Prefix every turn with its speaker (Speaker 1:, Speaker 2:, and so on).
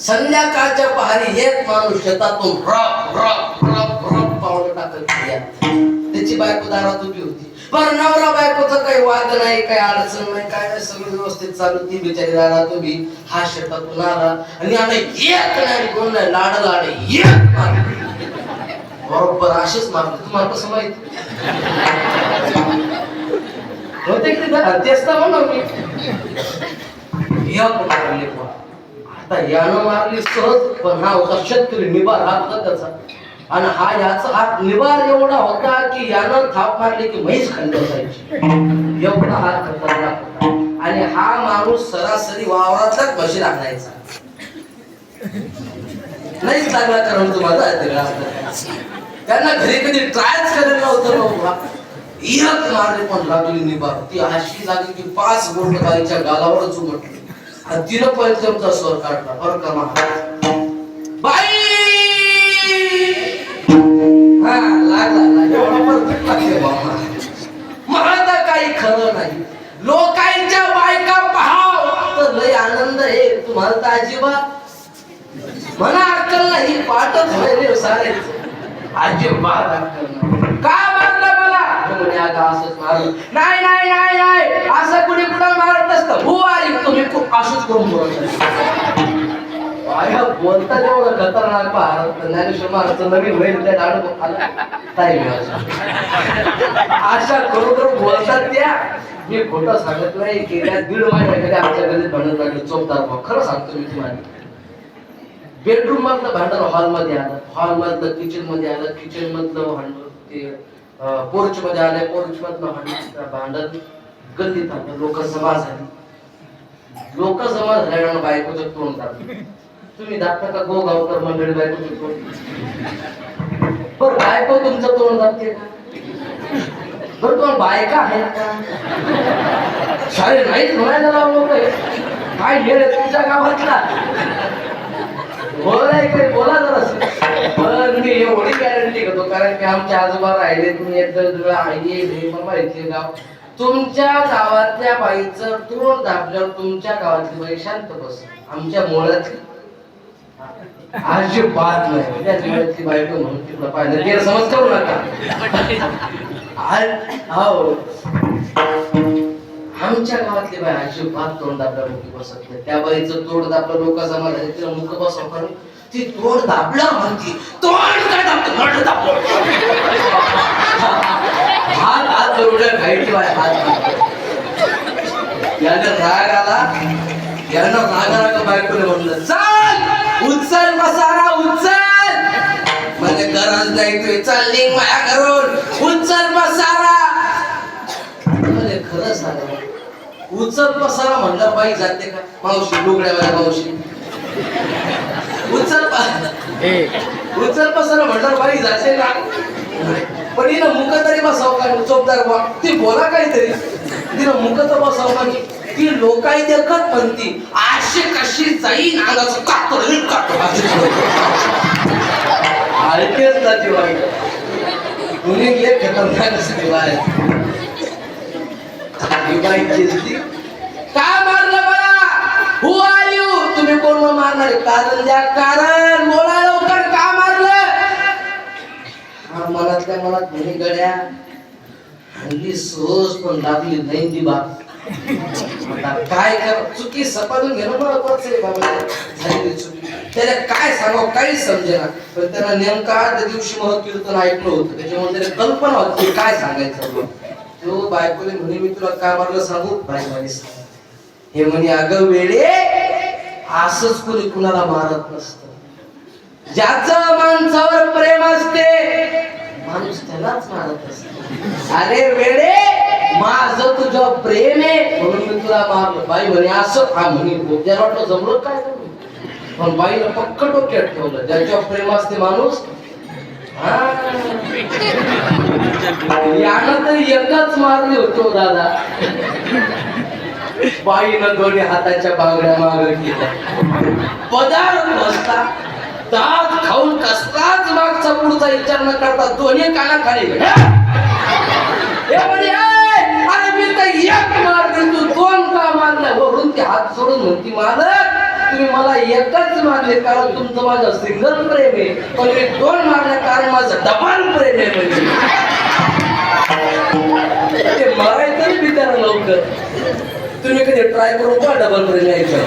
Speaker 1: संध्याकाळच्या पहारी एक माणूस शेतातून रप रप रप रप पावलं टाकत त्याची बायको दारात उभी होती. पण नवरा बायकोचं काही वाद नाही, काही अडचण नाही, काय नाही, सगळं व्यवस्थित चालू. ती बिचारी दारात उभी, हा शेतातून आला आणि आता एक नाही दोन नाही लाड लाड एक मारले. बरोबर असेच मारले. तुम्हाला कसं माहित होते की तेच तर म्हणून आता यानं मारली सहज. पण हा होता शेतकरी निभार हात होता त्याचा. आणि हा याचा हात निभार एवढा होता की यानं थाप मारली की म्हैस खाली बसायची, एवढा हात खतरनाक होता. आणि हा माणूस सरासरी वावरातलाच म्हशी आणायचा. नाहीच लागला कारण तुम्हाला त्यांना घरी कधी ट्रायच करायला नव्हतं. एक मारले पण लागली निभार. ती अशी लागली की 5 बोट बाईच्या गालावरच उमटली. आणि तिनं पंचमचा स्वर काढला. बरं का बाई हा लागला मला काही खरं नाही. लोकांच्या बायका पहाव तर लय आनंद आहे. तुम्हाला तर अजिबात म्हणा अक्कल नाही. पाठच व्हायले सारे अजिबात अक्कल नाही. का मारलं मला म्हणे अगं असंच मारलं. नाही नाही नाही नाही असं कुणी कुठं मारत नसतं. हो आली तुम्ही खूप असंच करून बोलत बोलता तेवढं खतरनाक. भारत ज्ञानेश्वर महाराजचं नवीन होईल त्या डाळ अशा खरोखर बोलतात त्या. मी खोटं सांगत नाही. गेल्या 1.5 महिन्याकडे आमच्या घरी भांडण लागलं. चौकदार भाऊ खरं सांगतो मी तुम्हाला. बेडरूम मधलं भांडण हॉल मध्ये आलं, हॉल मधलं किचन मध्ये आलं, किचन मधलं भांडण ते पोर्च मध्ये आलं, पोर्च मधलं भांडण गल्लीत आलं. लोक जमा झाली. लोक जमा झाल्यानं बायकोचं तोंड दाबलं. तुम्ही दाबता का गो गावकर मंडळी बायकोचं तोंड? पण बायको तुमचं तोंड दाबते का? बरं तुम्हाला बायका आहेत का? शाळे नाहीच म्हणायला लावलो काय गेले तुमच्या गावातला बोला जरा. मी एवढी गॅरंटी घेतो कारण की आमच्या आजोबा राहिले. तुम्ही एकदा आई माहिती गाव तुमच्या गावातल्या बाईचं तोंड दाबल्यावर तुमच्या गावातली बाई शांत बस. आमच्या मोळ्यातली अजिबात नाही. त्या दिवसातली बायको म्हणून तिथं पाहिलं गैरसमज करू नका. आमच्या गावातली बाई अजिबात तोंड दाबल्या मुख बसत नाही. त्या बाईचं तोंड दाबलं लोक जमा झाले. तिला मुख बसव कारण ती तोंड दाबलं म्हणती. तोंड काय दाबतो नट दाबतो. हात हात एवढ्या घाईट हात. यानं राग आला. यानं राग बायकोने म्हणलं चल उचल मसाला उचल. म्हणजे गरज नाही तुझी चालली माया करून उचल मसाला. म्हणजे खरं सांगा उचल पसारा म्हणलं बाई जाते का? मावशी लुगड्यावाल्या मावशी उचल पसारा म्हणलं बाई जाते का? पण हिनं मुख तरी बसाव का? चोपदार ती बोला काहीतरी. तिनं मुख तर बसाव का? ती लोकाई देखत म्हणती आशी कशी जाईन अंगाचं कातड ऐकेच ना ती बाई. कुणी एक खतरनाक असते बाय. का मारलं मला? हु आर यू? तुम्ही कोण मारणार? कारण द्या कारण. बोला लवकर का मारलं? मनातल्या मनात म्हणे गड्या हल्ली सहज पण लागली नाही ती बाब. काय कर चुकी सपादून घेणं महत्वाचं आहे बाबा. झालेली चुकी त्याला काय सांगावं काहीच समजेना. पण त्याला नेमका त्या दिवशी महकीर्तन ऐकलं होतं त्याच्यामुळे त्याला कल्पना होती काय सांगायचं. तो बायकोले म्हणे मी तुला काय मारलं सांगू? बायकोने हे म्हणे अगं वेडे असंच कुणी कुणाला मारत नसतं. ज्याचं माणसावर प्रेम असते माणूस त्यालाच मारत असते. अरे वेडे माझं तुझं प्रेम आहे म्हणून मी तुला मारलं. बाई म्हणे असं हा म्हणे ज्याला वाटलं जमलं काय पण बाईला पक्क डोक्यात ठेवलं. ज्याच्यावर प्रेम असते माणूस यानं तरी एकच मारली होतो दादा. बाईनं दोन्ही हाताच्या बांगड्या मागं केल्या. पदार्थ बसता दात खाऊन कसलाच मागचा पुढचा विचार न करता दोन्ही कानाखाली अरे मी तर एक मारले तू 2 का मारलं? वरून ते हात सोडून म्हणती मालक तुम्ही मला एकच मारले कारण तुमचं माझं सिंगल प्रेम आहे, पण मी 2 मारल्या कारण माझं डबल प्रेम आहे. म्हणजे ते मारायचं बी त्याला लवकर. तुम्ही कधी ट्राय करू का डबल प्रेम यायचं?